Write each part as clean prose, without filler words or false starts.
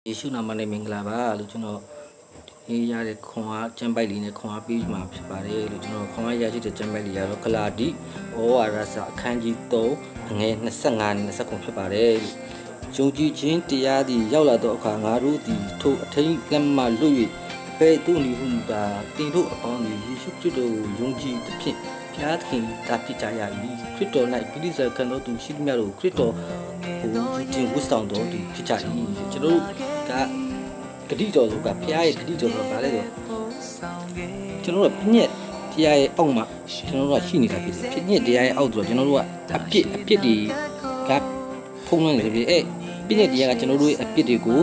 ယေရှုနာမနဲ့မင်္ဂလာပါလို့ကျွန်တော်ရေးရတဲ့ခွန်အားကျမ်းပိုက်လေးနဲ့ခွန်အားပေးမှာဖြစ်ပါတယ်လို့ကျွန်တော်ခွန်အားရရှိတဲ့ကျမ်းပိုက်လေးကတော့ဂလာတိဩဝါဒစာအခန်းကြီး3အငယ်25နဲ့29ဖြစ်ပါတယ်ယုံကြည်ခြင်းတရားသည်ရောက်လာသောအခါငါတို့သည်ထိုအထင်းလက်မှလွတ်၍အပေသူနီဟုသာတင်တို့အပေါင်းသည်ယေရှုခရစ်တော်ကိုယုံကြည်သဖြင့်ဘုရားသခင်သာဖြစ်ကြရ၏ခရစ်တော်၌ပိဋိစာခံတော်သူရှိသမျှတို့ခရစ်တော်ကိုတင်ဝတ်ဆောင်တော်သူဖြစ်ကြ၏ကျွန်တော်ကဂတိတော်ကဘုရားရဲ့ဂတိတော်ကဘာလဲဆိုကျွန်တော်တို့ပြည့်ညက်တရားရဲ့အောက်မှာကျွန်တော်တို့ကရှိနေတာဖြစ်တယ်ပြည့်ညက်တရားရဲ့အောက်ဆိုတော့ကျွန်တော်တို့ကအပြစ်တွေကဖုံးလွှမ်းနေပြီပြည့်ညက်တရားကကျွန်တော်တို့ရဲ့အပြစ်တွေကို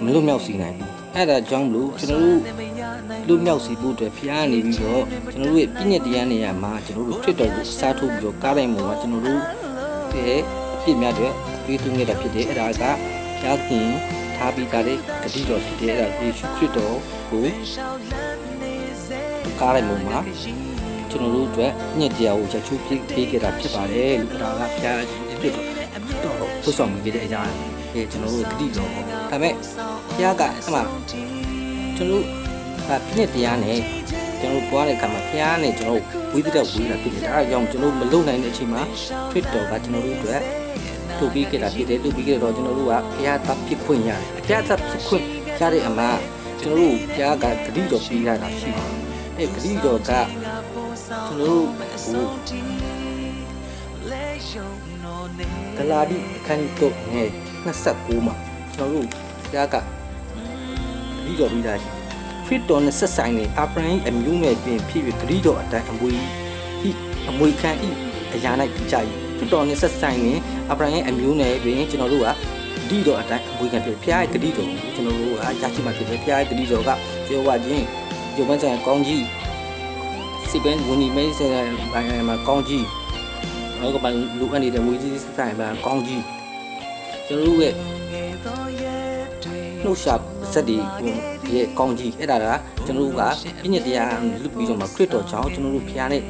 မလွတ်မြောက်စေနိုင်ဘူးအဲ့ဒါကြောင့်မလို့ကျွန်တော်တို့လွတ်မြောက်စေဖို့အတွက်ဘုရားနေပြီးတော့ကျွန်တော်တို့ရဲ့ပြည့်ညက်တရားနေရာမှာကျွန်တော်တို့ခရစ်တော်ကိုအစားထိုးပြီးတော့ကားတိုင်းမှာကျွန်တော်တို့ရဲ့အပြစ်များတွေတွေးသွင်းနေတာဖြစ်တယ်အဲ့ဒါကဘုရားခင်ထားပြီးသားတဲ့ဂတိတော်ဖြစ်တဲ့အဲ့ဒါယေရှုခရစ်တော်ကိုကားရလို့မှာကျွန်တော်တို့အတွက်ညစ်တရားကိုချက်ချိုးပေးခဲ့တာဖြစ်ပါတယ်လူတော်ကဘုရားခရစ်တော်ပို့ဆောင်ပေးတဲ့အရာတွေကျွန်တော်တို့ဂတိတော်ပေါ့ဒါပေမဲ့ဘုရားကအဲ့မှာကျွန်တော်ကညစ်တရားနဲ့ကျွန်တော်ပွားတဲ့အခါမှာဘုရားနဲ့ကျွန်တော်ဝိသေသဝေးတာဖြစ်တယ်ဒါကြောင့်ကျွန်တော်မလုံနိုင်တဲ့အချိန်မှာခရစ်တော်ကကျွန်တော်တို့အတွက်တို့ပြီးခဲ့တာဖြစ်တယ်တို့ပြီးခဲ့တော့ကျွန်တော်တို့ကဘုရားသဖြစ်ခွင့်ရတယ်ဘုရားသဖြစ်ခွင့်ရတဲ့အမှာကျွန်တော်တို့ဘုရားကဂတိတော်ပေးရတာရှိတယ်အဲ့ဂတိတော်ကကျွန်တော်တို့ဂလာတိအခန်းကြီး9ငယ်29မှာကျွန်တော်တို့ဘုရားကဂတိတော်ပေးတာရှိတယ်ခရစ်တော်နဲ့ဆက်ဆိုင်နေအာဗြဟံအမျိုးငယ်ပြင်ဖြစ်ပြီးဂတိတော်အတိုင်းအမွေခံဤအရာ၌ကြည်ခရစ်တော်နဲ့ဆက်ဆိုင်နေအာဗြဟံရဲ့အမျိုးနယ်တွင်ကျွန်တော်တို့ကဂတိတော်အတိုင်းအမွေခံဖြစ်ဘုရားရဲ့ဂတိတော်ကိုကျွန်တော်တို့ကရရှိမှဖြစ်တယ်ဘုရားရဲ့ဂတိတော်ကပြောဝခြင်းဒီဘက်ဆိုင်ကောင်းကြီးစိပန်ဝင်ဒီမဲဆိုင်မှာကောင်းကြီးနောက်ကဘာလူအပ်နေတဲ့ဝေကြီးဆိုင်မှာကောင်းကြီးကျွန်တော်တို့ရဲ့နှုတ်ရှာစက်ဒီရဲ့ကောင်းကြီးအဲ့ဒါကကျွန်တော်တို့ကပြည့်ညက်တရားလွတ်ပြီးတော့မှခရစ်တော်ကြောင့်ကျွန်တော်တို့ဘုရားနဲ့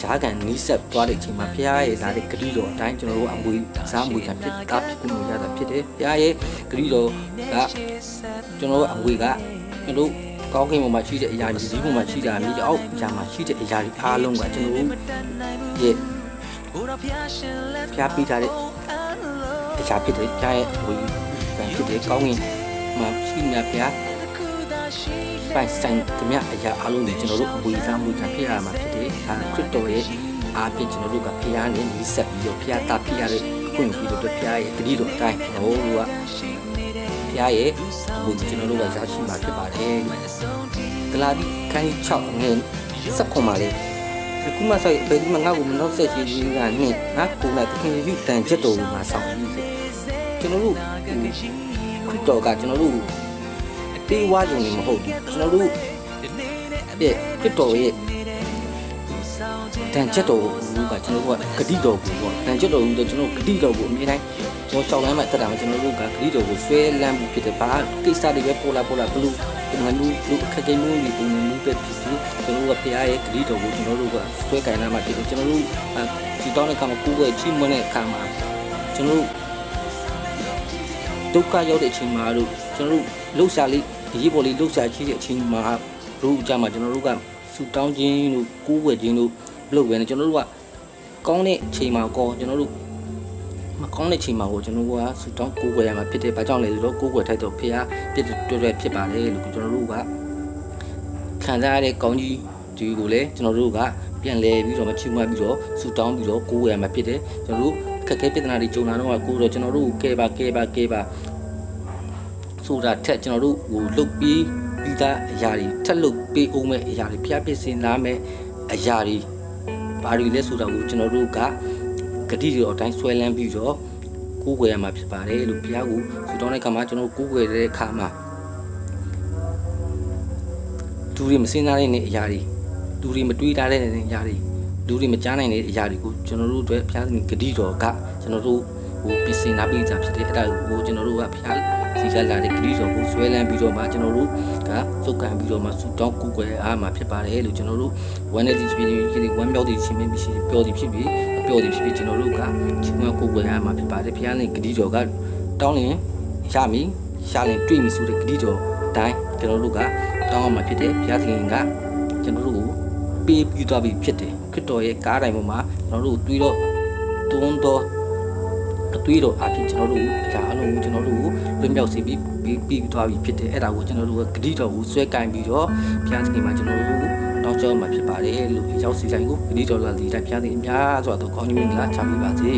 ဂျာကန်နီးဆက်သွားတဲ့အချိန်မှာဘုရားရဲ့ဇာတဲ့ဂတိတော်အတိုင်းကျွန်တော်တို့အမွေစားမွေခံဖြစ်တာဖြစ်လို့ရတာဖြစ်တယ်ဘုရားရဲ့ဂတိတော်ကကျွန်တော်တို့အမွေကကျွန်တော်တို့ကောင်းကင်ဘုံမှာရှိတဲ့အရာကြီးဘုံမှာရှိတာမြေအောက်အရာမှာရှိတဲ့အရာတွေအားလုံးကကျွန်တော်တို့ရဲ့ဘုရားပေးထားတဲ့အရာဖြစ်တယ်ဘုရားရဲ့ဝေခံဖြစ်တယ်ကောင်းကင်မှာရှိနေဘုရားပိုင်ဆိုင်ကြမြအရာအားလုံးတွေကျွန်တော်တို့အမွေစားမွေခံဖြစ်ရမှာဖြစ်တယ်ခရစ်တော်ရဲ့အားဖြင့်ကျွန်တော်တို့ကဘုရားနဲ့ညီဆက်ပြီးတော့ဘုရားတာဖြစ်ရတဲ့ခွင့်ပြီးတော့ဘုရားရဲ့ဂတိတော်အတိုင်းဟိုကဘုရားရဲ့အမွေကျွန်တော်တို့ကရရှိမှာဖြစ်ပါတယ်ဂလာတိခန်းကြီး6ငယ်19မှာလေဒီမှာဆိုဘယ်ဒီမှာငါ့ကိုမနှောက်ဆက်ခြင်းကြီးကနဲ့ငါကိုယ်နဲ့သခင်ယူတန်ချက်တော်ကိုငါဆောင်ပြီးကျွန်တော်တို့ခရစ်တော်ကကျွန်တော်တို့တေးဝါကြုံနေမဟုတ်ဘူးကျွန်တော်တို့ရဲ့ခရစ်တော်ရဲ့တန်ချက်တော်ကိုကကျွန်တော်တို့ကဂတိတော်ကိုပေါ့တန်ချက်တော်ကိုကျွန်တော်ဂတိတော်ကိုအမြဲတမ်းကျွန်တော်ရှောက်လမ်းမှာတက်တာကျွန်တော်တို့ကဂတိတော်ကိုဆွဲလမ်းပြီးဖြစ်တယ်ဘာကိစ္စတွေပဲပေါ်လာဘလူငါလူအခက်အခဲမျိုးတွေပုံမျိုးပဲဖြစ်ပြီးကျွန်တော်တို့ကဘုရားရဲ့ဂတိတော်ကိုကျွန်တော်တို့ကဆွဲကင်လာမှဖြစ်တယ်ကျွန်တော်တို့ဒီတောင်းတဲ့အခါမှာကိုယ်ရဲ့ချီးမွမ်းတဲ့အခါမှာကျွန်တော်တို့ဒုက္ခရောက်တဲ့အချိန်မှာတို့ကျွန်တော်တို့လှုပ်ရှားလေးရေးပေါ်လေးလှုပ်ရှားရှိတဲ့အချိန်မှာတို့အကြမှာကျွန်တော်တို့ကဆူတောင်းခြင်းတို့ကိုးကွယ်ခြင်းတို့လုပ်ပဲねကျွန်တော်တို့ကကောင်းတဲ့အချိန်မှာကောကျွန်တော်တို့မကောင်းတဲ့အချိန်မှာကိုကျွန်တော်တို့ကဆူတောင်းကိုးကွယ်ရမှာဖြစ်တယ်။ဘာကြောင့်လဲဆိုတော့ကိုးကွယ်ထိုက်တော့ဖျားပြည့်တွေ့ဖြစ်ပါတယ်လို့ကျွန်တော်တို့ကခံစားရတဲ့ကောင်းကြီးဒီကိုလည်းကျွန်တော်တို့ကပြန်လဲပြီးတော့မချီးမွမ်းပြီးတော့ဆူတောင်းပြီးတော့ကိုးကွယ်ရမှာဖြစ်တယ်။ကျွန်တော်တို့ခက်ခဲပြဿနာတွေကြုံလာတော့ကိုတော့ကျွန်တော်တို့ကဲပါဆိုတာထက်ကျွန်တော်တို့ဟိုလုတ်ပြီးသားအရာတွေထက်လုတ်ပေးအောင်မဲ့အရာတွေဖျားပြစ်စင်လာမဲ့အရာတွေဘာတွေလဲဆိုတာကိုကျွန်တော်တို့ကဂတိတော်အတိုင်းဆွဲလန်းပြီးတော့ကိုးကွယ်ရမှာဖြစ်ပါတယ်လို့ဘုရားကိုဆူတောင်းတဲ့အခါမှာကျွန်တော်ကိုးကွယ်တဲ့အခါမှာသူတွေမစင်စားတဲ့အရာတွေသူတွေမတွေးထားတဲ့အရာတွေလူတွေမကြားနိုင်တဲ့အရာတွေကိုကျွန်တော်တို့အတွက်ဘုရားဂတိတော်ကကျွန်တော်တို့ဟိုပြင်ဆင်လာပြီးသားဖြစ်တယ်အဲ့ဒါကိုကျွန်တော်တို့ကဘုရားစီကလာတဲ့ဂတိတော်ကိုဆွဲလန်းပြီးတော့မှကျွန်တော်တို့ကစုပ်ကန်ပြီးတော့မှဆူတောင်းကိုးကွယ်အားမှာဖြစ်ပါတယ်လို့ကျွန်တော်တို့ဝမ်းနေသည်ဖြစ်ပြီးဝမ်းမြောက်သည်ချင်းပြီးပျော်သည်ဖြစ်ပြီးပျော်သည်ဖြစ်ပြီးကျွန်တော်တို့ကချီးမွမ်းကိုးကွယ်အားမှာဖြစ်ပါတယ်ဘုရားနဲ့ဂတိတော်ကတောင်းရင်ရမည်ရ ရှာလင်တွေ့ပြီဆိုတဲ့ဂတိတော်အတိုင်းကျွန်တော်တို့ကတောင်းအောင်မှာဖြစ်တယ်ဘုရားသခင်ကကျွန်တော်တို့ကိုပေးပြီးသွားပြီဖြစ်တယ်ခရစ်တော်ရဲ့ကားတိုင်းပေါ်မှာကျွန်တော်တို့တွေးတော့တွန်းတော့အတွေးတော်အဖြစ်ကျွန်တော်တို့အရာအလုံးကိုကျွန်တော်တို့ကိုလွတ်မြောက်စေပြီးသွားပြီဖြစ်တယ်အဲ့ဒါကိုကျွန်တော်တို့ကဂတိတော်ကိုဆွဲကင်ပြီးတော့ဘုရားသခင်မှာကျွန်တော်တို့တောင်းကြမှာဖြစ်ပါတယ်လို့ရောက်စီတိုင်းကိုဂတိတော်လာစီတိုင်းဘုရားသခင်အများစွာသောကောင်းကြီးမင်္ဂလာချပေးပါစေ